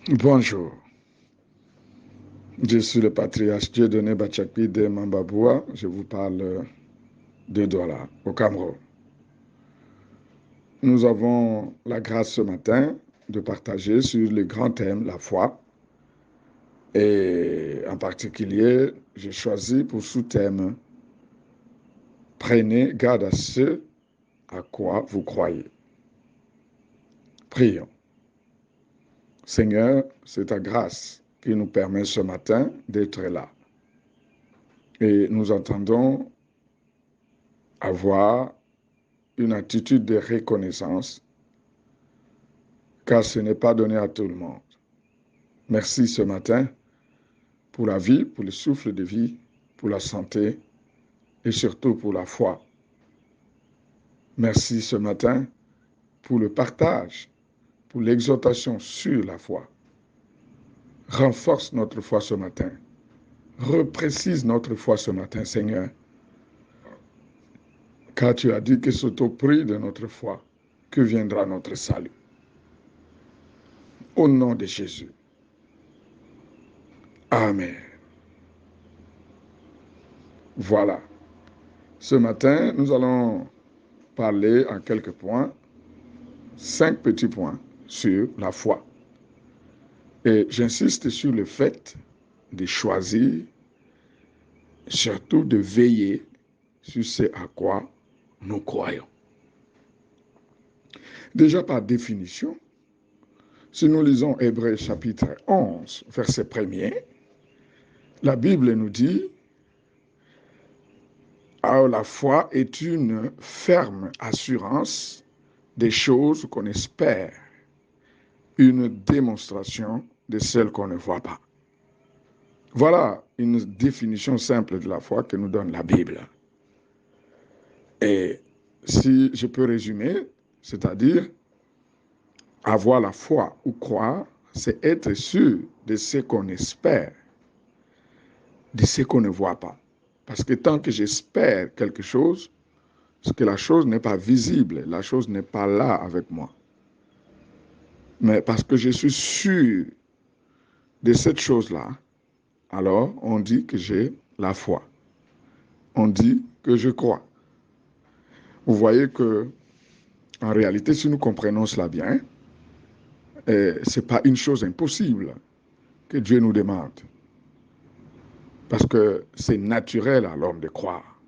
Bonjour, je suis le patriarche Dieudonné Bachakpi de Mambaboua. Je vous parle de Douala, au Cameroun. Nous avons la grâce ce matin de partager sur le grand thème, la foi. Et en particulier, j'ai choisi pour sous-thème « Prenez garde à ce à quoi vous croyez ». Prions. Seigneur, c'est ta grâce qui nous permet ce matin d'être là. Et nous entendons avoir une attitude de reconnaissance, car ce n'est pas donné à tout le monde. Merci ce matin pour la vie, pour le souffle de vie, pour la santé et surtout pour la foi. Merci ce matin pour le partage, pour l'exhortation sur la foi. Renforce notre foi ce matin. Reprécise notre foi ce matin, Seigneur, car tu as dit que c'est au prix de notre foi que viendra notre salut. Au nom de Jésus. Amen. Voilà. Ce matin, nous allons parler en quelques points, 5 petits points sur la foi. Et j'insiste sur le fait de choisir, surtout de veiller sur ce à quoi nous croyons. Déjà par définition, si nous lisons Hébreux chapitre 11, verset 1er, la Bible nous dit « Alors la foi est une ferme assurance des choses qu'on espère, une démonstration de celles qu'on ne voit pas. » Voilà une définition simple de la foi que nous donne la Bible. Et si je peux résumer, c'est-à-dire avoir la foi ou croire, c'est être sûr de ce qu'on espère, de ce qu'on ne voit pas. Parce que tant que j'espère quelque chose, c'est que la chose n'est pas visible, la chose n'est pas là avec moi. Mais parce que je suis sûr de cette chose-là, alors on dit que j'ai la foi. On dit que je crois. Vous voyez que, en réalité, si nous comprenons cela bien, ce n'est pas une chose impossible que Dieu nous demande. Parce que c'est naturel à l'homme de croire.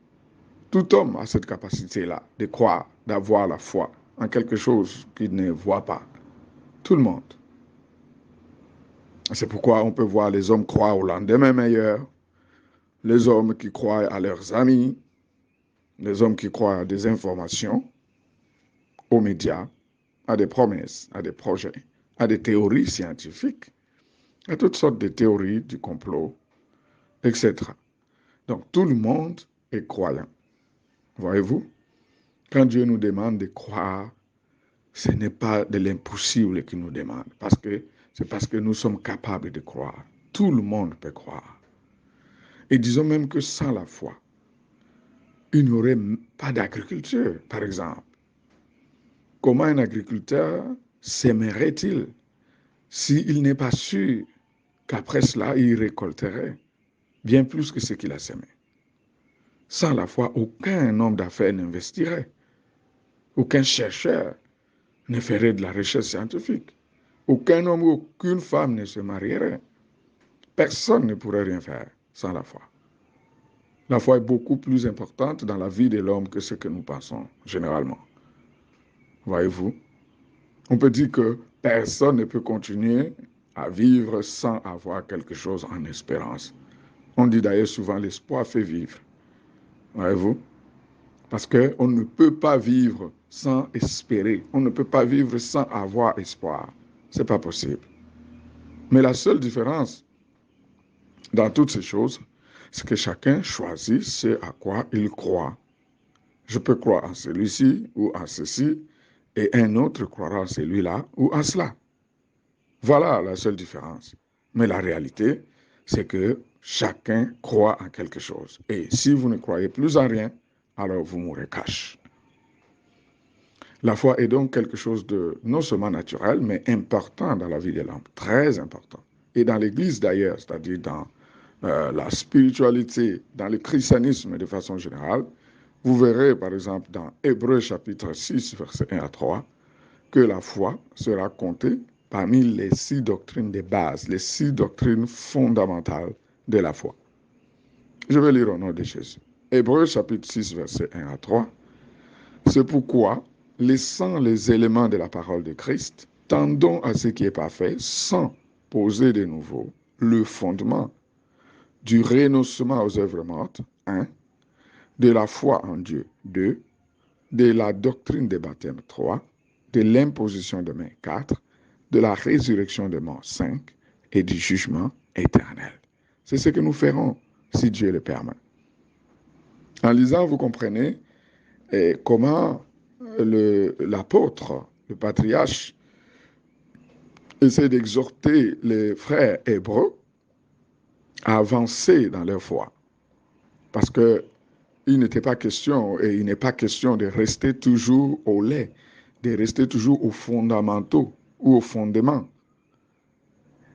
Tout homme a cette capacité-là de croire, d'avoir la foi en quelque chose qu'il ne voit pas. Tout le monde. C'est pourquoi on peut voir les hommes croire au lendemain meilleur, les hommes qui croient à leurs amis, les hommes qui croient à des informations, aux médias, à des promesses, à des projets, à des théories scientifiques, à toutes sortes de théories du complot, etc. Donc tout le monde est croyant. Voyez-vous, quand Dieu nous demande de croire, ce n'est pas de l'impossible qu'il nous demande, c'est parce que nous sommes capables de croire. Tout le monde peut croire. Et disons même que sans la foi, il n'y aurait pas d'agriculture, par exemple. Comment un agriculteur s'aimerait-il s'il n'est pas sûr qu'après cela, il récolterait bien plus que ce qu'il a semé? Sans la foi, aucun homme d'affaires n'investirait. Aucun chercheur ne ferait de la recherche scientifique. Aucun homme ou aucune femme ne se marierait. Personne ne pourrait rien faire sans la foi. La foi est beaucoup plus importante dans la vie de l'homme que ce que nous pensons généralement. Voyez-vous, on peut dire que personne ne peut continuer à vivre sans avoir quelque chose en espérance. On dit d'ailleurs souvent l'espoir fait vivre. Voyez-vous, parce qu'on ne peut pas vivre sans espérer. On ne peut pas vivre sans avoir espoir. Ce n'est pas possible. Mais la seule différence dans toutes ces choses, c'est que chacun choisit ce à quoi il croit. Je peux croire en celui-ci ou en ceci, et un autre croira en celui-là ou en cela. Voilà la seule différence. Mais la réalité, c'est que chacun croit en quelque chose. Et si vous ne croyez plus en rien, alors vous mourrez cash. La foi est donc quelque chose de non seulement naturel, mais important dans la vie de l'homme, très important. Et dans l'Église d'ailleurs, c'est-à-dire dans la spiritualité, dans le christianisme de façon générale, vous verrez par exemple dans Hébreux chapitre 6, versets 1 à 3, que la foi sera comptée parmi les 6 doctrines de base, les 6 doctrines fondamentales de la foi. Je vais lire au nom de Jésus. Hébreux chapitre 6, versets 1 à 3. C'est pourquoi, laissant les éléments de la parole de Christ, tendons à ce qui est parfait, sans poser de nouveau le fondement du renoncement aux œuvres mortes, 1, de la foi en Dieu, 2, de la doctrine des baptêmes, 3, de l'imposition de main, 4, de la résurrection des morts, 5, et du jugement éternel. C'est ce que nous ferons si Dieu le permet. En lisant, vous comprenez comment l'apôtre, le patriarche, essaie d'exhorter les frères hébreux à avancer dans leur foi. Parce que il n'était pas question, et il n'est pas question de rester toujours au lait, de rester toujours aux fondamentaux ou aux fondements.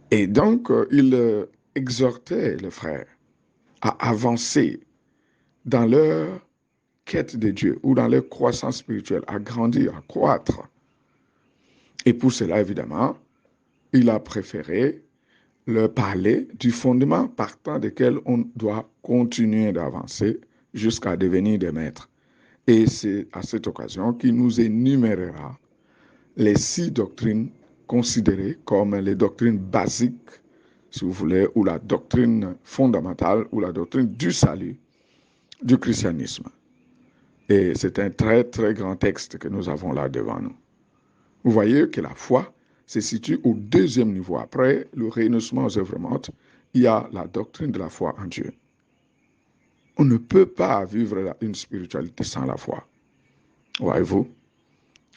Et donc, il exhortait les frères à avancer dans leur quête de Dieu ou dans leur croissance spirituelle, à grandir, à croître. Et pour cela, évidemment, il a préféré leur parler du fondement partant desquels on doit continuer d'avancer jusqu'à devenir des maîtres. Et c'est à cette occasion qu'il nous énumérera les 6 doctrines considérées comme les doctrines basiques, si vous voulez, ou la doctrine fondamentale, ou la doctrine du salut du christianisme. Et c'est un très, très grand texte que nous avons là devant nous. Vous voyez que la foi se situe au 2e niveau. Après le renoncement aux œuvres mortes, il y a la doctrine de la foi en Dieu. On ne peut pas vivre une spiritualité sans la foi. Voyez-vous?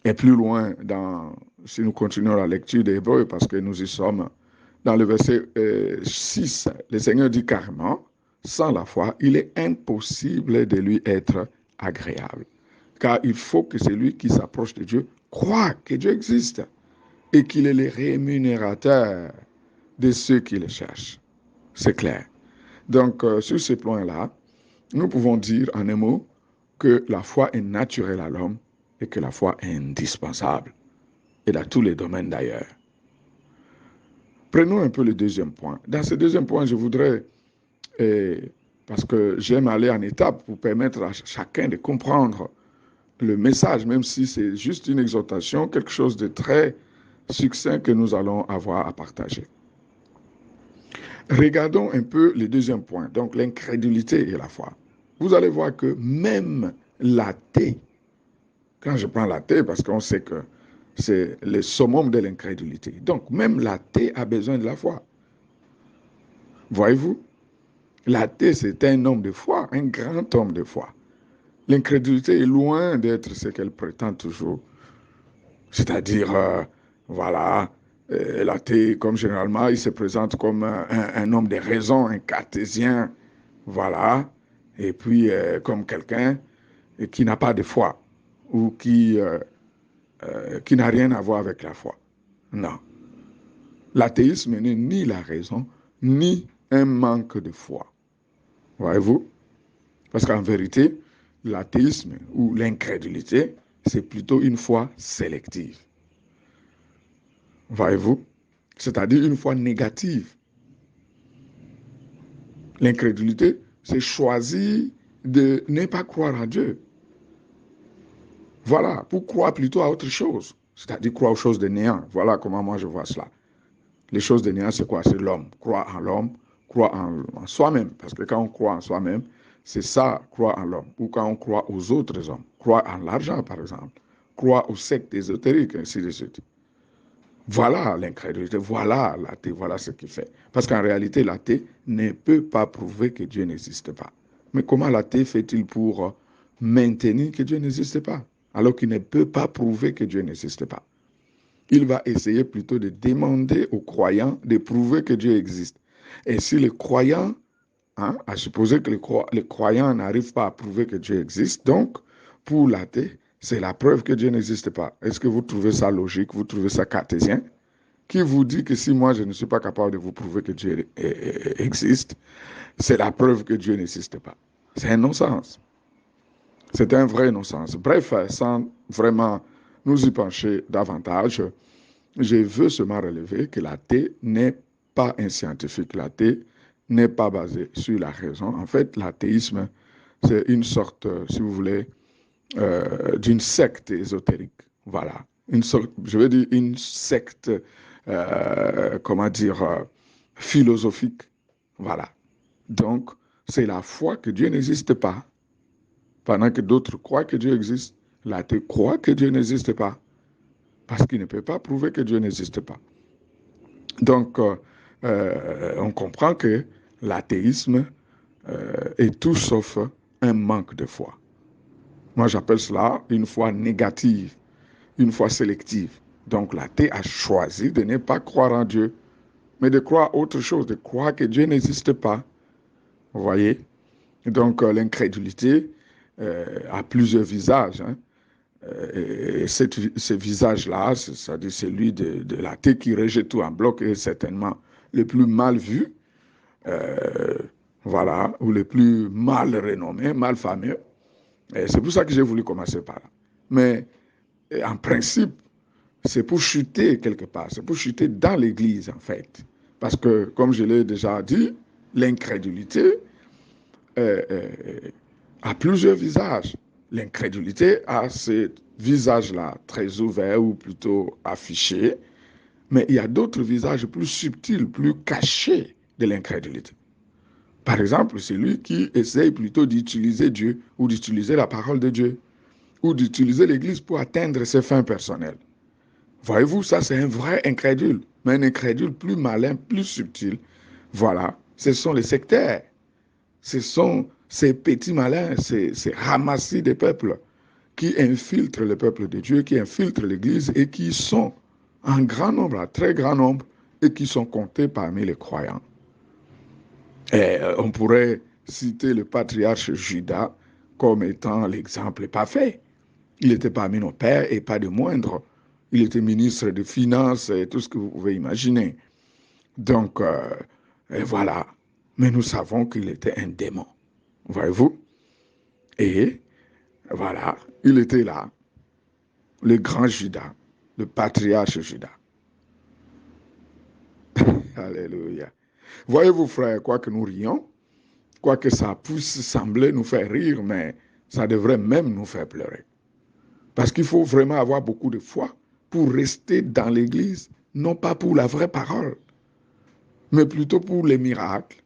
Et plus loin, si nous continuons la lecture des Hébreux, parce que nous y sommes, dans le verset 6, le Seigneur dit carrément, sans la foi, il est impossible de lui être agréable. Car il faut que celui qui s'approche de Dieu croit que Dieu existe et qu'il est le rémunérateur de ceux qui le cherchent. C'est clair. Donc, sur ce point-là, nous pouvons dire en un mot que la foi est naturelle à l'homme et que la foi est indispensable, et dans tous les domaines d'ailleurs. Prenons un peu le 2e point. Dans ce 2e point, je voudrais, parce que j'aime aller en étapes pour permettre à chacun de comprendre le message, même si c'est juste une exhortation, quelque chose de très succinct que nous allons avoir à partager. Regardons un peu le 2e point, donc l'incrédulité et la foi. Vous allez voir que même l'athée, quand je prends l'athée, parce qu'on sait que c'est le summum de l'incrédulité, donc même l'athée a besoin de la foi. Voyez-vous, l'athée, c'est un homme de foi, un grand homme de foi. L'incrédulité est loin d'être ce qu'elle prétend toujours. C'est-à-dire, voilà, l'athée, comme généralement, il se présente comme un homme de raison, un cartésien, voilà, et puis comme quelqu'un qui n'a pas de foi ou qui n'a rien à voir avec la foi. Non. L'athéisme n'est ni la raison, ni un manque de foi. Voyez-vous? Parce qu'en vérité, l'athéisme ou l'incrédulité, c'est plutôt une foi sélective. Voyez-vous? C'est-à-dire une foi négative. L'incrédulité, c'est choisir de ne pas croire en Dieu. Voilà, pour croire plutôt à autre chose. C'est-à-dire croire aux choses de néant. Voilà comment moi je vois cela. Les choses de néant, c'est quoi? C'est l'homme. Croire en l'homme, croire en soi-même. Parce que quand on croit en soi-même, c'est ça, croire en l'homme. Ou quand on croit aux autres hommes. Croire en l'argent, par exemple. Croire aux sectes ésotériques, ainsi de suite. Voilà l'incrédulité, voilà l'athée, voilà ce qu'il fait. Parce qu'en réalité, l'athée ne peut pas prouver que Dieu n'existe pas. Mais comment l'athée fait-il pour maintenir que Dieu n'existe pas, alors qu'il ne peut pas prouver que Dieu n'existe pas? Il va essayer plutôt de demander aux croyants de prouver que Dieu existe. Et si les croyants, à supposer que les croyants n'arrivent pas à prouver que Dieu existe, donc, pour l'athée, c'est la preuve que Dieu n'existe pas. Est-ce que vous trouvez ça logique? Vous trouvez ça cartésien? Qui vous dit que si moi je ne suis pas capable de vous prouver que Dieu existe, c'est la preuve que Dieu n'existe pas? C'est un non-sens. C'est un vrai non-sens. Bref, sans vraiment nous y pencher davantage, je veux seulement relever que l'athée n'est pas un scientifique. L'athée n'est pas basé sur la raison. En fait, l'athéisme, c'est une sorte, si vous voulez, d'une secte ésotérique. Voilà. Une sorte, je veux dire une secte, comment dire, philosophique. Voilà. Donc, c'est la foi que Dieu n'existe pas. Pendant que d'autres croient que Dieu existe, l'athée croit que Dieu n'existe pas. Parce qu'il ne peut pas prouver que Dieu n'existe pas. Donc, on comprend que l'athéisme est tout sauf un manque de foi. Moi, j'appelle cela une foi négative, une foi sélective. Donc, l'athée a choisi de ne pas croire en Dieu, mais de croire autre chose, de croire que Dieu n'existe pas. Vous voyez? Donc, l'incrédulité a plusieurs visages. Hein. Et ce visage-là, c'est-à-dire celui de l'athée qui rejette tout en bloc, est certainement le plus mal vu, voilà, ou le plus mal renommé, mal fameux. Et c'est pour ça que j'ai voulu commencer par là. Mais en principe, c'est pour chuter quelque part, c'est pour chuter dans l'Église en fait. Parce que, comme je l'ai déjà dit, l'incrédulité a plusieurs visages. L'incrédulité a ce visage-là très ouvert ou plutôt affiché, mais il y a d'autres visages plus subtils, plus cachés de l'incrédulité. Par exemple, celui qui essaye plutôt d'utiliser Dieu ou d'utiliser la parole de Dieu ou d'utiliser l'Église pour atteindre ses fins personnelles. Voyez-vous, ça c'est un vrai incrédule, mais un incrédule plus malin, plus subtil. Voilà, ce sont les sectaires. Ce sont ces petits malins, ces ramassis des peuples qui infiltrent le peuple de Dieu, qui infiltrent l'Église et qui sont en grand nombre, à très grand nombre, et qui sont comptés parmi les croyants. Et on pourrait citer le patriarche Judas comme étant l'exemple parfait. Il était parmi nos pères et pas de moindre. Il était ministre des Finances et tout ce que vous pouvez imaginer. Donc, voilà. Mais nous savons qu'il était un démon. Voyez-vous? Et voilà, il était là, le grand Judas, le patriarche Judas. Alléluia. Voyez-vous, frères, quoi que nous rions, quoi que ça puisse sembler nous faire rire, mais ça devrait même nous faire pleurer. Parce qu'il faut vraiment avoir beaucoup de foi pour rester dans l'Église, non pas pour la vraie parole, mais plutôt pour les miracles,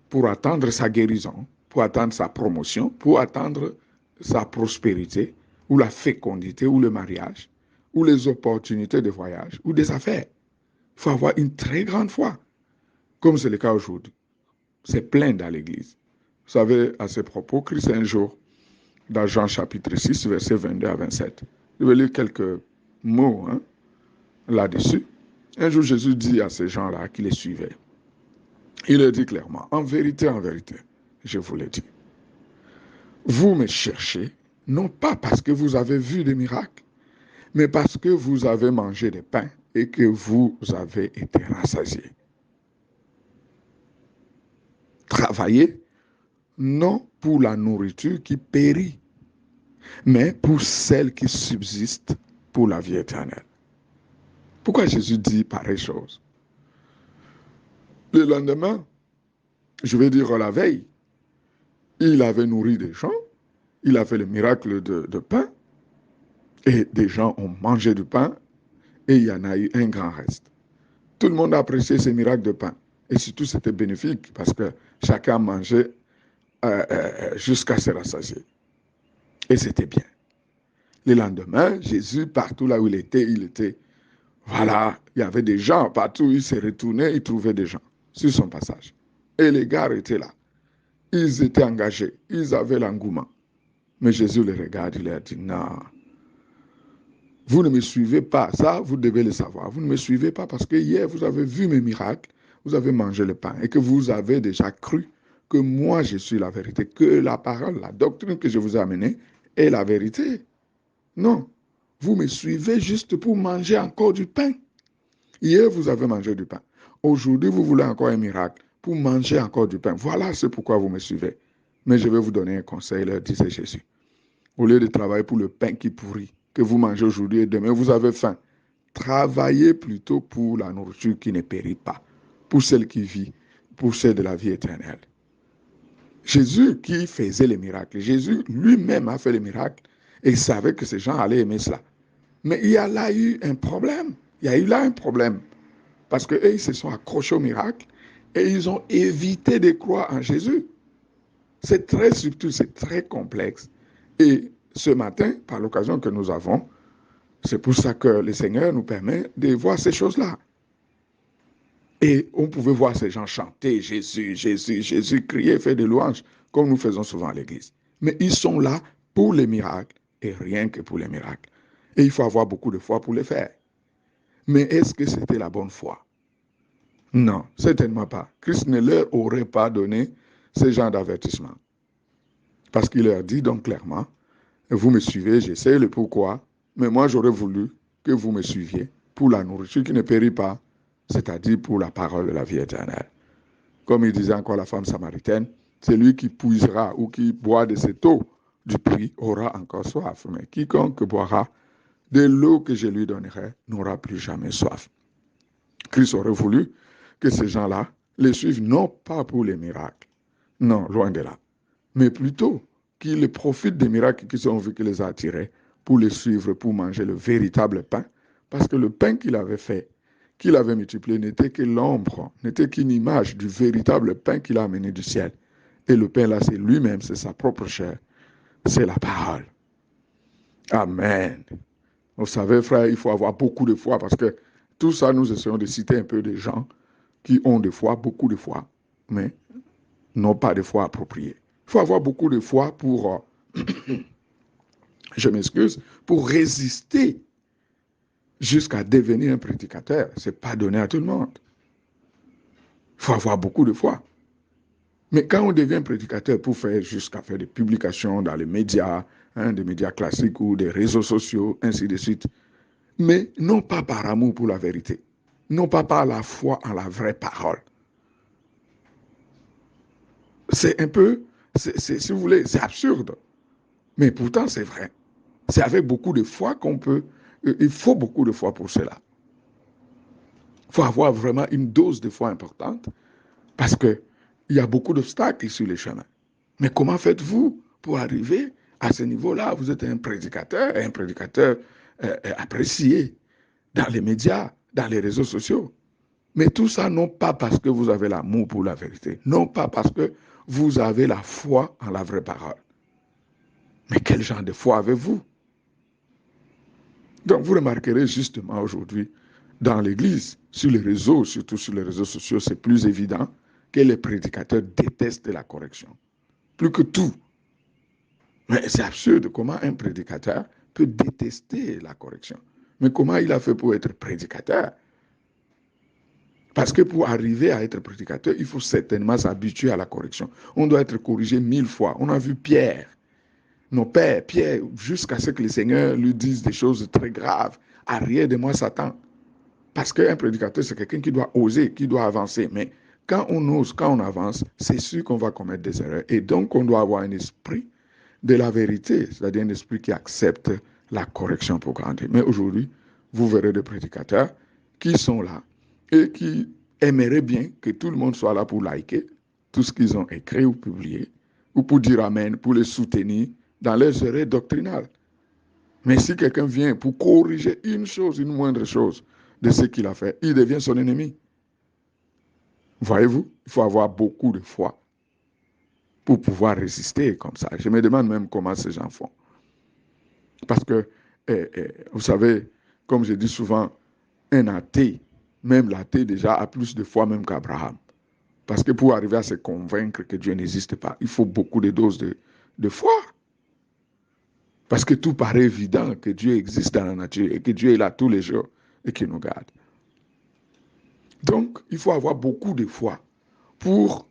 pour attendre sa guérison, pour attendre sa promotion, pour attendre sa prospérité, ou la fécondité, ou le mariage, ou les opportunités de voyage, ou des affaires. Il faut avoir une très grande foi, comme c'est le cas aujourd'hui. C'est plein dans l'Église. Vous savez, à ce propos, Christ un jour, dans Jean chapitre 6, versets 22 à 27, je vais lire quelques mots là-dessus. Un jour, Jésus dit à ces gens-là qui les suivaient, il leur dit clairement, en vérité, je vous le dis, vous me cherchez, non pas parce que vous avez vu des miracles, mais parce que vous avez mangé des pains et que vous avez été rassasiés. Travaillez non pour la nourriture qui périt, mais pour celle qui subsiste pour la vie éternelle. Pourquoi Jésus dit pareille chose? Le lendemain, je vais dire la veille, il avait nourri des gens, il a fait le miracle de pain, et des gens ont mangé du pain, et il y en a eu un grand reste. Tout le monde a apprécié ce miracle de pain, et surtout c'était bénéfique, parce que chacun mangeait jusqu'à se rassasier. Et c'était bien. Le lendemain, Jésus, partout là où il était, voilà, il y avait des gens partout, il s'est retourné, il trouvait des gens sur son passage. Et les gars étaient là. Ils étaient engagés, ils avaient l'engouement. Mais Jésus les regarde, il leur dit, non, vous ne me suivez pas, ça vous devez le savoir. Vous ne me suivez pas parce que hier vous avez vu mes miracles, vous avez mangé le pain et que vous avez déjà cru que moi je suis la vérité, que la parole, la doctrine que je vous ai amenée est la vérité. Non, vous me suivez juste pour manger encore du pain. Hier, vous avez mangé du pain. Aujourd'hui, vous voulez encore un miracle pour manger encore du pain. Voilà, c'est pourquoi vous me suivez. Mais je vais vous donner un conseil, leur disait Jésus. Au lieu de travailler pour le pain qui pourrit, que vous mangez aujourd'hui et demain, vous avez faim. Travaillez plutôt pour la nourriture qui ne périt pas, pour celle qui vit, pour celle de la vie éternelle. Jésus qui faisait les miracles, Jésus lui-même a fait les miracles et il savait que ces gens allaient aimer cela. Mais il y a là eu un problème. Il y a eu là un problème. Parce qu'eux, ils se sont accrochés au miracle et ils ont évité de croire en Jésus. C'est très subtil, c'est très complexe. Et ce matin, par l'occasion que nous avons, c'est pour ça que le Seigneur nous permet de voir ces choses-là. Et on pouvait voir ces gens chanter Jésus, Jésus, Jésus, crier, faire des louanges, comme nous faisons souvent à l'église. Mais ils sont là pour les miracles et rien que pour les miracles. Et il faut avoir beaucoup de foi pour les faire. Mais est-ce que c'était la bonne foi? Non, certainement pas. Christ ne leur aurait pas donné ce genre d'avertissement. Parce qu'il leur dit donc clairement, vous me suivez, je sais le pourquoi, mais moi j'aurais voulu que vous me suiviez pour la nourriture qui ne périt pas, c'est-à-dire pour la parole de la vie éternelle. Comme il disait encore la femme samaritaine, celui qui puisera ou qui boit de cette eau du puits aura encore soif, mais quiconque boira de l'eau que je lui donnerai n'aura plus jamais soif. Christ aurait voulu que ces gens-là les suivent non pas pour les miracles, non, loin de là, mais plutôt qu'ils profitent des miracles qu'ils ont vus qui les a attirés pour les suivre, pour manger le véritable pain, parce que le pain qu'il avait fait, qu'il avait multiplié, n'était que l'ombre, n'était qu'une image du véritable pain qu'il a amené du ciel. Et le pain là, c'est lui-même, c'est sa propre chair, c'est la parole. Amen. Vous savez, frère, il faut avoir beaucoup de foi parce que tout ça, nous essayons de citer un peu des gens qui ont de foi, beaucoup de foi, mais n'ont pas de foi appropriée. Il faut avoir beaucoup de foi pour, je m'excuse, pour résister jusqu'à devenir un prédicateur. Ce n'est pas donné à tout le monde. Il faut avoir beaucoup de foi. Mais quand on devient prédicateur pour faire jusqu'à faire des publications dans les médias, des médias classiques ou des réseaux sociaux, ainsi de suite, mais non pas par amour pour la vérité, non pas par la foi en la vraie parole. C'est un peu, si vous voulez, c'est absurde. Mais pourtant, c'est vrai. C'est avec beaucoup de foi qu'on peut, il faut beaucoup de foi pour cela. Il faut avoir vraiment une dose de foi importante parce qu'il y a beaucoup d'obstacles sur le chemin. Mais comment faites-vous pour arriver à ce niveau-là? Vous êtes un prédicateur apprécié dans les médias, dans les réseaux sociaux. Mais tout ça, non pas parce que vous avez l'amour pour la vérité, non pas parce que vous avez la foi en la vraie parole. Mais quel genre de foi avez-vous? Donc vous remarquerez justement aujourd'hui, dans l'Église, sur les réseaux, surtout sur les réseaux sociaux, c'est plus évident que les prédicateurs détestent la correction. Plus que tout. Mais c'est absurde comment un prédicateur peut détester la correction. Mais comment il a fait pour être prédicateur? Parce que pour arriver à être prédicateur, il faut certainement s'habituer à la correction. On doit être corrigé 1000 fois. On a vu Pierre, nos pères, Pierre, jusqu'à ce que le Seigneur lui dise des choses très graves. Arrière de moi, Satan. Parce qu'un prédicateur, c'est quelqu'un qui doit oser, qui doit avancer. Mais quand on ose, quand on avance, c'est sûr qu'on va commettre des erreurs. Et donc, on doit avoir un esprit de la vérité, c'est-à-dire un esprit qui accepte la correction pour grandir. Mais aujourd'hui, vous verrez des prédicateurs qui sont là et qui aimeraient bien que tout le monde soit là pour liker tout ce qu'ils ont écrit ou publié, ou pour dire amen, pour les soutenir dans leurs erreurs doctrinales. Mais si quelqu'un vient pour corriger une chose, une moindre chose de ce qu'il a fait, il devient son ennemi. Voyez-vous, il faut avoir beaucoup de foi pour pouvoir résister comme ça. Je me demande même comment ces gens font. Parce que, vous savez, comme je dis souvent, un athée, même l'athée déjà a plus de foi même qu'Abraham. Parce que pour arriver à se convaincre que Dieu n'existe pas, il faut beaucoup de doses de foi. Parce que tout paraît évident que Dieu existe dans la nature et que Dieu est là tous les jours et qu'il nous garde. Donc, il faut avoir beaucoup de foi pour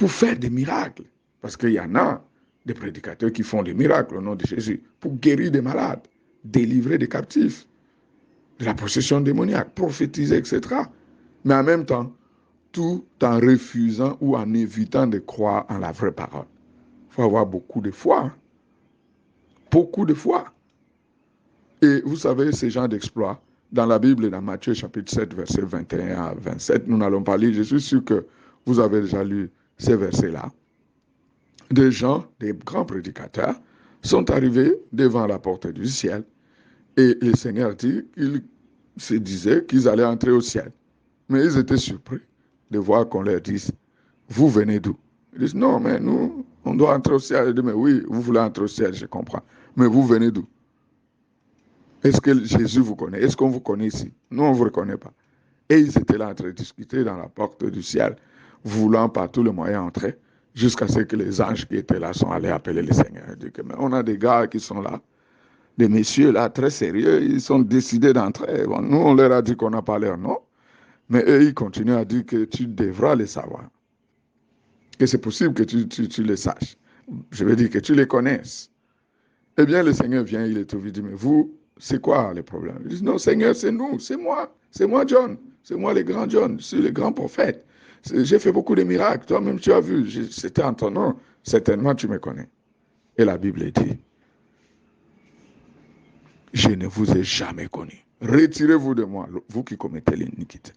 faire des miracles. Parce qu'il y en a, des prédicateurs qui font des miracles au nom de Jésus pour guérir des malades, délivrer des captifs, de la possession démoniaque, prophétiser, etc. Mais en même temps, tout en refusant ou en évitant de croire en la vraie parole. Il faut avoir beaucoup de foi. Hein? Beaucoup de foi. Et vous savez, ces gens d'exploits, dans la Bible, dans Matthieu chapitre 7, verset 21 à 27, nous n'allons pas lire, je suis sûr que vous avez déjà lu ces versets-là. Des gens, des grands prédicateurs, sont arrivés devant la porte du ciel et le Seigneur dit qu'ils se disaient qu'ils allaient entrer au ciel. Mais ils étaient surpris de voir qu'on leur dise, vous venez d'où? Ils disent, non, mais nous, on doit entrer au ciel. Ils disent, mais oui, vous voulez entrer au ciel, je comprends. Mais vous venez d'où? Est-ce que Jésus vous connaît? Est-ce qu'on vous connaît ici? Nous, on ne vous reconnaît pas. Et ils étaient là en train de discuter dans la porte du ciel, voulant par tous les moyens entrer, jusqu'à ce que les anges qui étaient là sont allés appeler le Seigneur. Ils disent, mais on a des gars qui sont là, des messieurs là, très sérieux, ils sont décidés d'entrer. Bon, nous, on leur a dit qu'on n'a pas leur nom, mais eux, ils continuent à dire que tu devras les savoir. Que c'est possible que tu les saches. Je veux dire que tu les connaisses. Eh bien, le Seigneur vient, il est tout vite, dit, mais vous, c'est quoi le problème? Il dit, non, Seigneur, c'est nous, c'est moi, John, c'est moi le grand John, je suis le grand prophète. J'ai fait beaucoup de miracles, toi-même tu as vu, c'était en ton nom, certainement tu me connais. Et la Bible dit, je ne vous ai jamais connu. Retirez-vous de moi, vous qui commettez l'iniquité.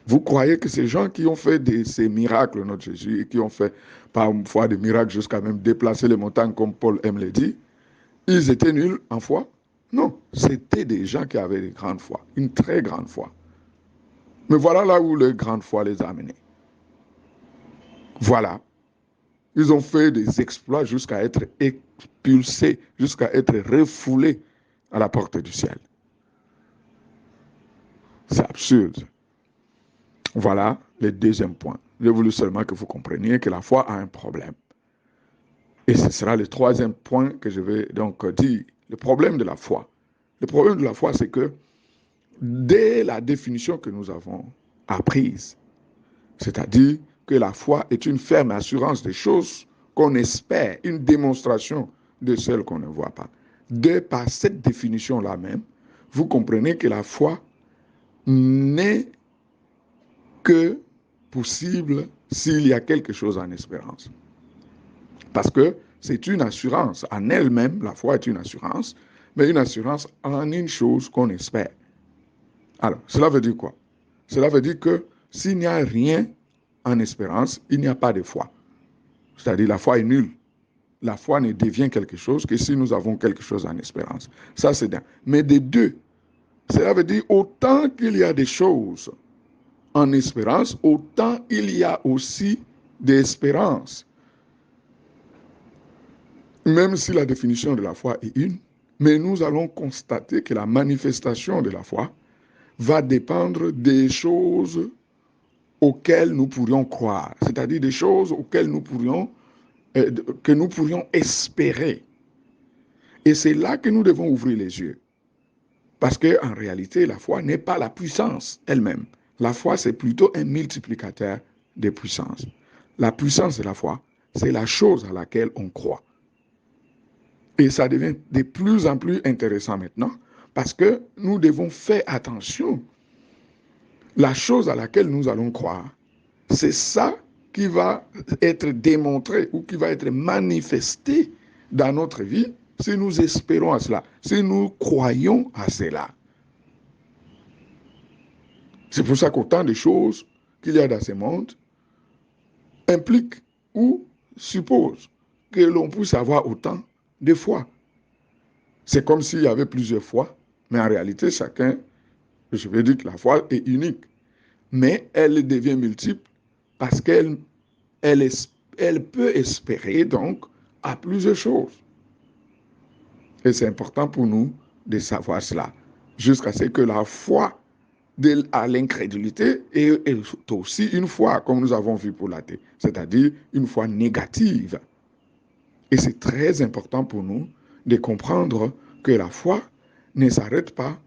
Vous croyez que ces gens qui ont fait ces miracles, notre Jésus, et qui ont fait parfois des miracles jusqu'à même déplacer les montagnes, comme Paul aime le dire, ils étaient nuls en foi? Non, c'était des gens qui avaient une grande foi, une très grande foi. Mais voilà là où leur grande foi les a amenés. Voilà. Ils ont fait des exploits jusqu'à être expulsés, jusqu'à être refoulés à la porte du ciel. C'est absurde. Voilà le deuxième point. J'ai voulu seulement que vous compreniez que la foi a un problème. Et ce sera le troisième point que je vais donc dire. Le problème de la foi. Le problème de la foi, c'est que dès la définition que nous avons apprise, c'est-à-dire que la foi est une ferme assurance des choses qu'on espère, une démonstration de celles qu'on ne voit pas. Dès par cette définition-là même, vous comprenez que la foi n'est que possible s'il y a quelque chose en espérance. Parce que c'est une assurance en elle-même, la foi est une assurance, mais une assurance en une chose qu'on espère. Alors, cela veut dire quoi? Cela veut dire que s'il n'y a rien en espérance, il n'y a pas de foi. C'est-à-dire la foi est nulle. La foi ne devient quelque chose que si nous avons quelque chose en espérance. Ça, c'est bien. Mais des deux, cela veut dire autant qu'il y a des choses en espérance, autant il y a aussi d'espérance. Même si la définition de la foi est une, mais nous allons constater que la manifestation de la foi va dépendre des choses auxquelles nous pourrions croire, c'est-à-dire des choses auxquelles que nous pourrions espérer. Et c'est là que nous devons ouvrir les yeux. Parce qu'en réalité, la foi n'est pas la puissance elle-même. La foi, c'est plutôt un multiplicateur de puissance. La puissance de la foi, c'est la chose à laquelle on croit. Et ça devient de plus en plus intéressant maintenant, parce que nous devons faire attention. La chose à laquelle nous allons croire, c'est ça qui va être démontré ou qui va être manifesté dans notre vie si nous espérons à cela, si nous croyons à cela. C'est pour ça qu'autant de choses qu'il y a dans ce monde impliquent ou supposent que l'on puisse avoir autant de foi. C'est comme s'il y avait plusieurs foi, mais en réalité, chacun, je veux dire que la foi est unique. Mais elle devient multiple parce qu'elle peut espérer donc à plusieurs choses. Et c'est important pour nous de savoir cela, jusqu'à ce que la foi à l'incrédulité est aussi une foi, comme nous avons vu pour l'athée, c'est-à-dire une foi négative. Et c'est très important pour nous de comprendre que la foi ne s'arrête pas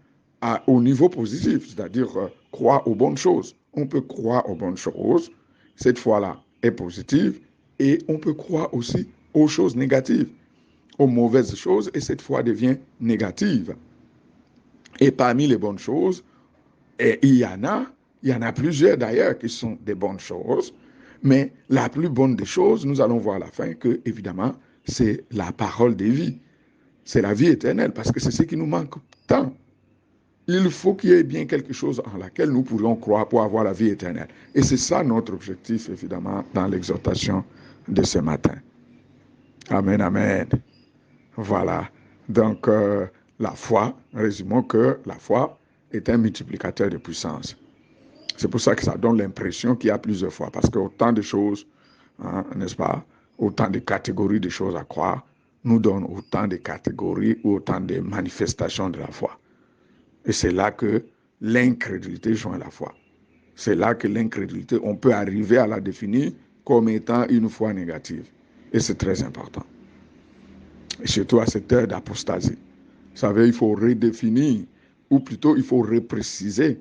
au niveau positif, c'est-à-dire croire aux bonnes choses. On peut croire aux bonnes choses, cette foi-là est positive, et on peut croire aussi aux choses négatives, aux mauvaises choses, et cette foi devient négative. Et parmi les bonnes choses, et il y en a plusieurs d'ailleurs qui sont des bonnes choses, mais la plus bonne des choses, nous allons voir à la fin que, évidemment, c'est la parole de vie. C'est la vie éternelle, parce que c'est ce qui nous manque tant. Il faut qu'il y ait bien quelque chose en laquelle nous pourrions croire pour avoir la vie éternelle. Et c'est ça notre objectif, évidemment, dans l'exhortation de ce matin. Amen, amen. Voilà. Donc, la foi, résumons que la foi est un multiplicateur de puissance. C'est pour ça que ça donne l'impression qu'il y a plusieurs fois, parce qu'autant de choses, hein, n'est-ce pas, autant de catégories de choses à croire, nous donnent autant de catégories ou autant de manifestations de la foi. Et c'est là que l'incrédulité joint la foi. C'est là que l'incrédulité, on peut arriver à la définir comme étant une foi négative. Et c'est très important. Et surtout à cette heure d'apostasie. Vous savez, il faut redéfinir, ou plutôt il faut repréciser,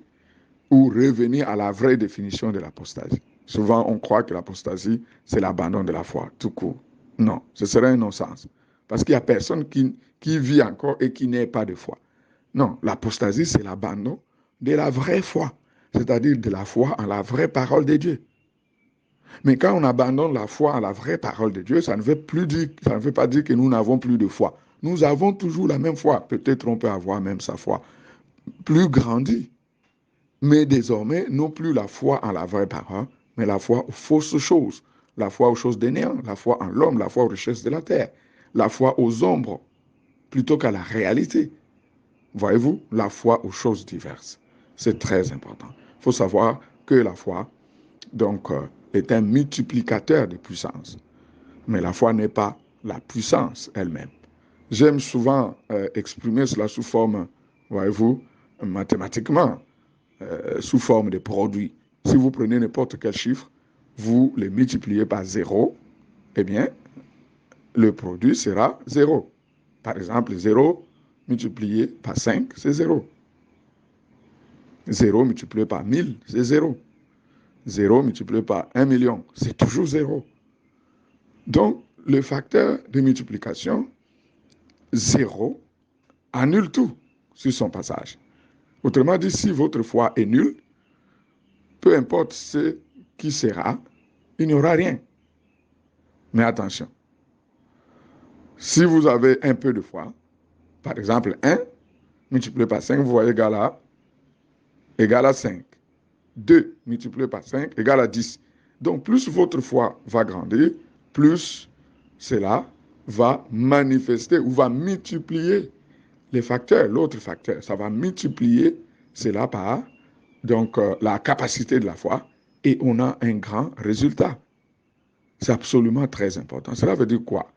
ou revenir à la vraie définition de l'apostasie. Souvent, on croit que l'apostasie, c'est l'abandon de la foi, tout court. Non, ce serait un non-sens. Parce qu'il n'y a personne qui vit encore et qui n'ait pas de foi. Non, l'apostasie, c'est l'abandon de la vraie foi, c'est-à-dire de la foi en la vraie parole de Dieu. Mais quand on abandonne la foi en la vraie parole de Dieu, ça ne veut pas dire que nous n'avons plus de foi. Nous avons toujours la même foi. Peut-être on peut avoir même sa foi plus grandie. Mais désormais, non plus la foi en la vraie parole, mais la foi aux fausses choses, la foi aux choses des néants, la foi en l'homme, la foi aux richesses de la terre, la foi aux ombres, plutôt qu'à la réalité. Voyez-vous, la foi aux choses diverses. C'est très important. Il faut savoir que la foi, donc, est un multiplicateur de puissance. Mais la foi n'est pas la puissance elle-même. J'aime souvent exprimer cela sous forme, voyez-vous, mathématiquement, sous forme de produits. Si vous prenez n'importe quel chiffre, vous les multipliez par 0, eh bien, le produit sera 0. Par exemple, 0 multiplié par 5, c'est 0. 0 multiplié par 1000, c'est 0. 0 multiplié par 1 million, c'est toujours 0. Donc, le facteur de multiplication, 0, annule tout sur son passage. Autrement dit, si votre foi est nulle, peu importe ce qui sera, il n'y aura rien. Mais attention, si vous avez un peu de foi, par exemple 1 multiplié par 5, vous voyez égal à 5. 2 multiplié par 5 égale à 10. Donc, plus votre foi va grandir, plus cela va manifester ou va multiplier les facteurs, l'autre facteur. Ça va multiplier cela par donc, la capacité de la foi et on a un grand résultat. C'est absolument très important. Cela veut dire quoi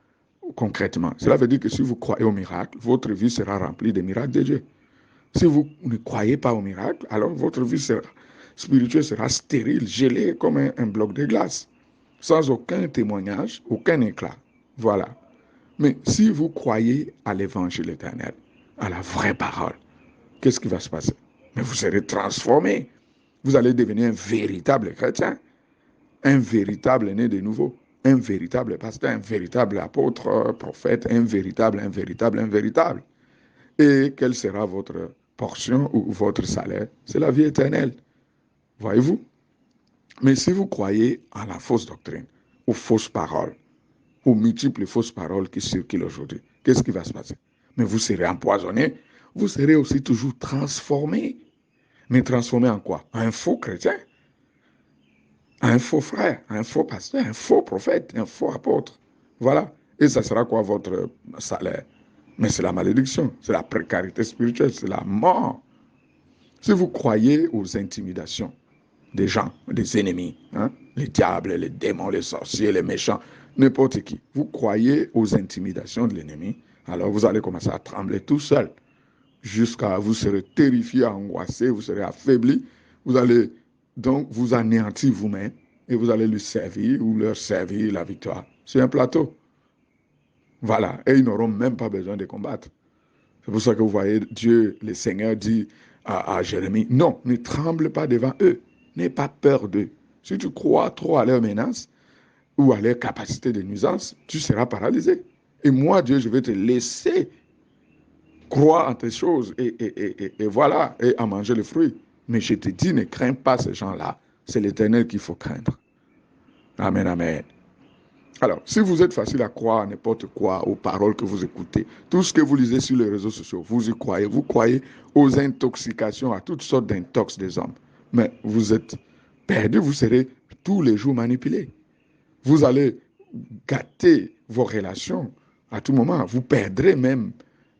concrètement? Cela veut dire que si vous croyez au miracle, votre vie sera remplie des miracles de Dieu. Si vous ne croyez pas au miracle, alors votre vie spirituelle sera stérile, gelée comme un bloc de glace, sans aucun témoignage, aucun éclat. Voilà. Mais si vous croyez à l'évangile éternel, à la vraie parole, qu'est-ce qui va se passer? Mais vous serez transformé. Vous allez devenir un véritable chrétien, un véritable né de nouveau, un véritable pasteur, un véritable apôtre, prophète, un véritable. Et quelle sera votre portion ou votre salaire? C'est la vie éternelle. Voyez-vous? Mais si vous croyez à la fausse doctrine, aux fausses paroles, aux multiples fausses paroles qui circulent aujourd'hui, qu'est-ce qui va se passer? Mais vous serez empoisonné, vous serez aussi toujours transformé. Mais transformé en quoi? Un faux chrétien, un faux frère, un faux pasteur, un faux prophète, un faux apôtre. Voilà. Et ça sera quoi votre salaire? Mais c'est la malédiction, c'est la précarité spirituelle, c'est la mort. Si vous croyez aux intimidations des gens, des ennemis, hein, les diables, les démons, les sorciers, les méchants, n'importe qui, vous croyez aux intimidations de l'ennemi, alors vous allez commencer à trembler tout seul, jusqu'à vous serez terrifié, angoissé, vous serez affaibli, vous allez donc vous anéantir vous-même et vous allez lui servir ou leur servir la victoire sur un plateau. Voilà, et ils n'auront même pas besoin de combattre. C'est pour ça que vous voyez Dieu, le Seigneur dit à Jérémie, non, ne tremble pas devant eux, n'aie pas peur d'eux. Si tu crois trop à leurs menaces, ou à leur capacité de nuisance, tu seras paralysé. Et moi, Dieu, je vais te laisser croire en tes choses et voilà, et à manger le fruit. Mais je te dis, ne crains pas ces gens-là. C'est l'Éternel qu'il faut craindre. Amen, amen. Alors, si vous êtes facile à croire à n'importe quoi, aux paroles que vous écoutez, tout ce que vous lisez sur les réseaux sociaux, vous y croyez. Vous croyez aux intoxications, à toutes sortes d'intox des hommes. Mais vous êtes perdu, vous serez tous les jours manipulé. Vous allez gâter vos relations à tout moment. Vous perdrez même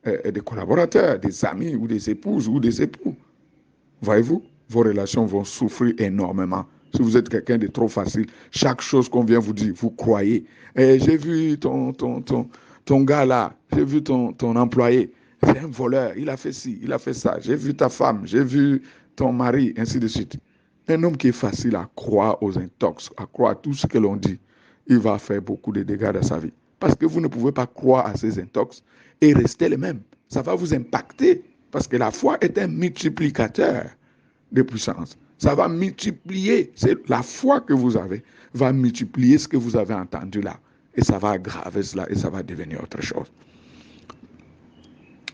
des collaborateurs, des amis ou des épouses ou des époux. Voyez-vous, vos relations vont souffrir énormément. Si vous êtes quelqu'un de trop facile, chaque chose qu'on vient vous dire, vous croyez. J'ai vu ton gars là, j'ai vu ton employé, c'est un voleur, il a fait ci, il a fait ça. J'ai vu ta femme, j'ai vu ton mari, ainsi de suite. Un homme qui est facile à croire aux intox, à croire à tout ce que l'on dit, il va faire beaucoup de dégâts dans sa vie. Parce que vous ne pouvez pas croire à ces intox et rester les mêmes. Ça va vous impacter. Parce que la foi est un multiplicateur de puissance. Ça va multiplier. C'est la foi que vous avez va multiplier ce que vous avez entendu là. Et ça va aggraver cela et ça va devenir autre chose.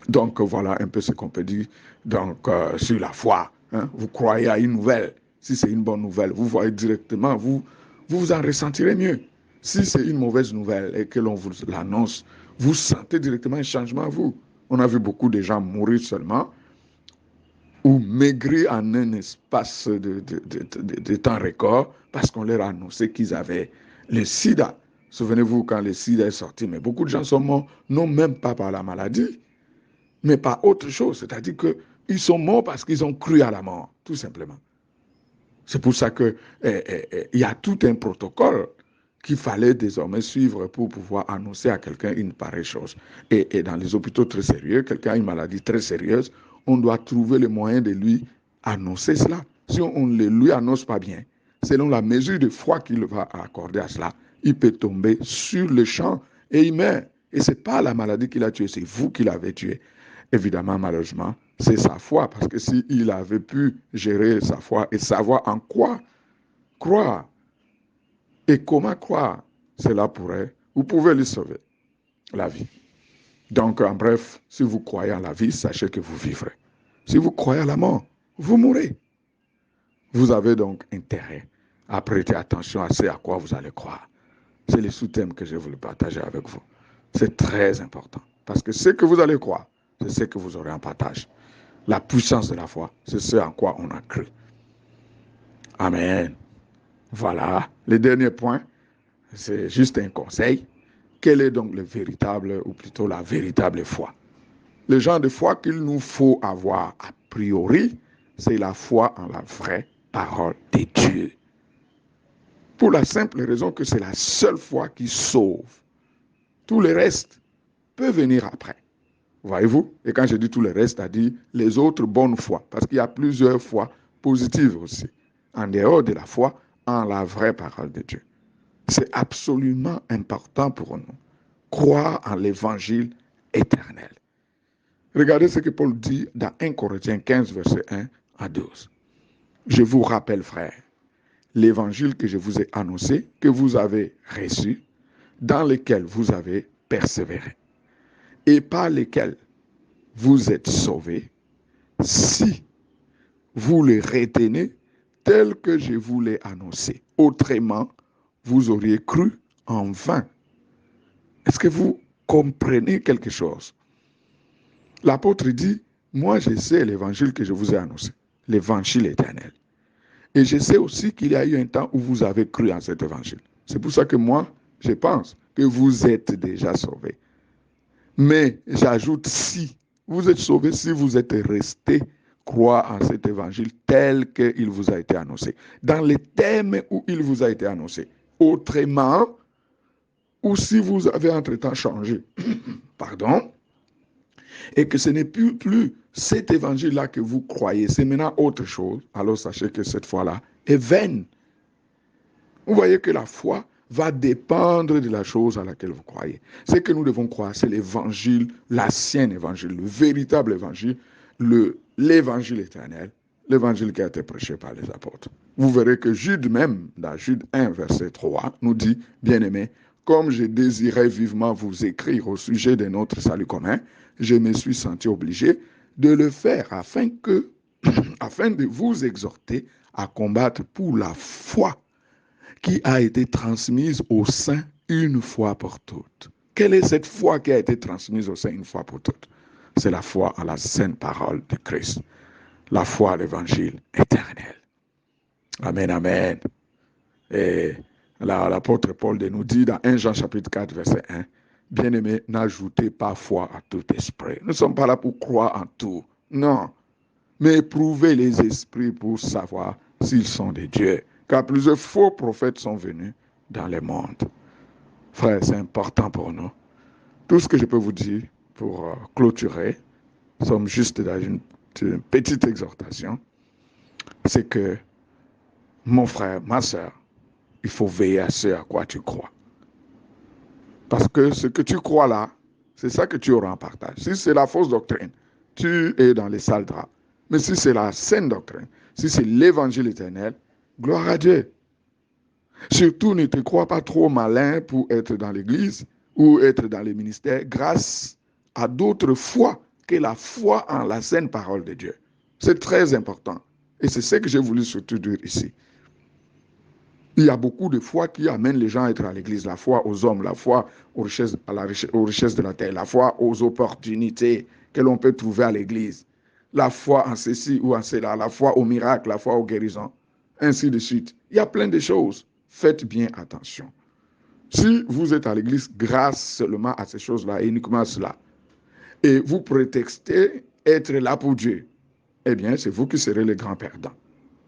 Donc voilà un peu ce qu'on peut dire donc, sur la foi. Hein. Vous croyez à une nouvelle. Si c'est une bonne nouvelle, vous voyez directement, vous en ressentirez mieux. Si c'est une mauvaise nouvelle et que l'on vous l'annonce, vous sentez directement un changement à vous. On a vu beaucoup de gens mourir seulement ou maigrir en un espace de temps record parce qu'on leur a annoncé qu'ils avaient le sida. Souvenez-vous quand le sida est sorti, mais beaucoup de gens sont morts, non même pas par la maladie, mais par autre chose. C'est-à-dire qu'ils sont morts parce qu'ils ont cru à la mort, tout simplement. C'est pour ça qu'il y a tout un protocole qu'il fallait désormais suivre pour pouvoir annoncer à quelqu'un une pareille chose. Et dans les hôpitaux très sérieux, quelqu'un a une maladie très sérieuse, on doit trouver le moyen de lui annoncer cela. Si on ne lui annonce pas bien, selon la mesure de foi qu'il va accorder à cela, il peut tomber sur le champ et il meurt. Et ce n'est pas la maladie qu'il a tué, c'est vous qui l'avez tué. Évidemment, malheureusement, c'est sa foi, parce que s'il avait pu gérer sa foi et savoir en quoi croire et comment croire, cela pourrait, vous pouvez lui sauver la vie. Donc, en bref, si vous croyez en la vie, sachez que vous vivrez. Si vous croyez à la mort, vous mourrez. Vous avez donc intérêt à prêter attention à ce à quoi vous allez croire. C'est le sous-thème que je voulais partager avec vous. C'est très important, parce que ce que vous allez croire, c'est ce que vous aurez en partage. La puissance de la foi, c'est ce en quoi on a cru. Amen. Voilà. Le dernier point, c'est juste un conseil. Quel est donc le véritable, ou plutôt la véritable foi? Le genre de foi qu'il nous faut avoir a priori, c'est la foi en la vraie parole de Dieu. Pour la simple raison que c'est la seule foi qui sauve. Tout le reste peut venir après. Voyez-vous? Et quand je dis tout le reste, c'est-à-dire les autres bonnes foi, parce qu'il y a plusieurs foi positives aussi, en dehors de la foi en la vraie parole de Dieu. C'est absolument important pour nous. Croire en l'évangile éternel. Regardez ce que Paul dit dans 1 Corinthiens 15, verset 1 à 12. Je vous rappelle, frères, l'évangile que je vous ai annoncé, que vous avez reçu, dans lequel vous avez persévéré, et par lequel vous êtes sauvés, si vous le retenez tel que je vous l'ai annoncé. Autrement, vous auriez cru en vain. Est-ce que vous comprenez quelque chose? L'apôtre dit, moi je sais l'évangile que je vous ai annoncé, l'évangile éternel. Et je sais aussi qu'il y a eu un temps où vous avez cru en cet évangile. C'est pour ça que moi, je pense que vous êtes déjà sauvés. Mais j'ajoute si. Vous êtes sauvés si vous êtes restés croire en cet évangile tel qu'il vous a été annoncé. Dans les termes où il vous a été annoncé. Autrement, ou si vous avez entre-temps changé, pardon, et que ce n'est plus cet évangile-là que vous croyez, c'est maintenant autre chose, alors sachez que cette foi-là est vaine. Vous voyez que la foi va dépendre de la chose à laquelle vous croyez. Ce que nous devons croire, c'est l'évangile, l'ancien évangile, le véritable évangile, l'évangile éternel, l'évangile qui a été prêché par les apôtres. Vous verrez que Jude même, dans Jude 1, verset 3, nous dit, bien-aimés, comme je désirais vivement vous écrire au sujet de notre salut commun, je me suis senti obligé de le faire afin de vous exhorter à combattre pour la foi qui a été transmise aux saints une fois pour toutes. Quelle est cette foi qui a été transmise aux saints une fois pour toutes? C'est la foi à la sainte parole de Christ, la foi à l'évangile éternel. Amen, amen. Et l'apôtre Paul nous dit dans 1 Jean chapitre 4, verset 1, bien-aimés, n'ajoutez pas foi à tout esprit. Nous ne sommes pas là pour croire en tout. Non. Mais éprouvez les esprits pour savoir s'ils sont de Dieu. Car plusieurs faux prophètes sont venus dans le monde. Frères, c'est important pour nous. Tout ce que je peux vous dire pour clôturer, nous sommes juste dans une petite exhortation, c'est que mon frère, ma soeur, il faut veiller à ce à quoi tu crois. Parce que ce que tu crois là, c'est ça que tu auras en partage. Si c'est la fausse doctrine, tu es dans les sales draps. Mais si c'est la saine doctrine, si c'est l'évangile éternel, gloire à Dieu. Surtout, ne te crois pas trop malin pour être dans l'église ou être dans les ministères grâce à d'autres foi que la foi en la saine parole de Dieu. C'est très important. Et c'est ce que j'ai voulu surtout dire ici. Il y a beaucoup de foi qui amènent les gens à être à l'église. La foi aux hommes, la foi aux richesses de la terre, la foi aux opportunités que l'on peut trouver à l'église, la foi en ceci ou en cela, la foi au miracle, la foi aux guérisons, ainsi de suite. Il y a plein de choses. Faites bien attention. Si vous êtes à l'église grâce seulement à ces choses-là et uniquement à cela, et vous prétextez être là pour Dieu, eh bien, c'est vous qui serez les grands perdants.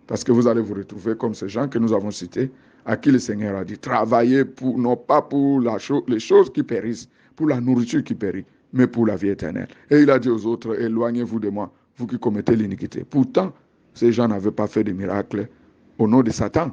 Parce que vous allez vous retrouver comme ces gens que nous avons cités, à qui le Seigneur a dit, travaillez pour, non pas pour les choses qui périssent, pour la nourriture qui périt, mais pour la vie éternelle. Et il a dit aux autres, éloignez-vous de moi, vous qui commettez l'iniquité. Pourtant, ces gens n'avaient pas fait de miracles au nom de Satan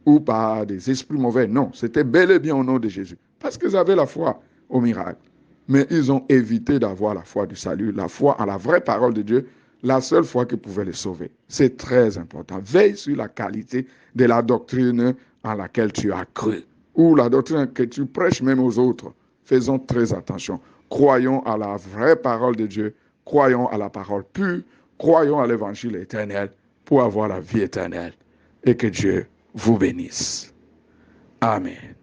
ou par des esprits mauvais. Non, c'était bel et bien au nom de Jésus. Parce qu'ils avaient la foi au miracle. Mais ils ont évité d'avoir la foi du salut, la foi en la vraie parole de Dieu, la seule foi qui pouvait les sauver. C'est très important. Veille sur la qualité de la doctrine en laquelle tu as cru, ou la doctrine que tu prêches même aux autres. Faisons très attention. Croyons à la vraie parole de Dieu, croyons à la parole pure, croyons à l'évangile éternel pour avoir la vie éternelle. Et que Dieu vous bénisse. Amen.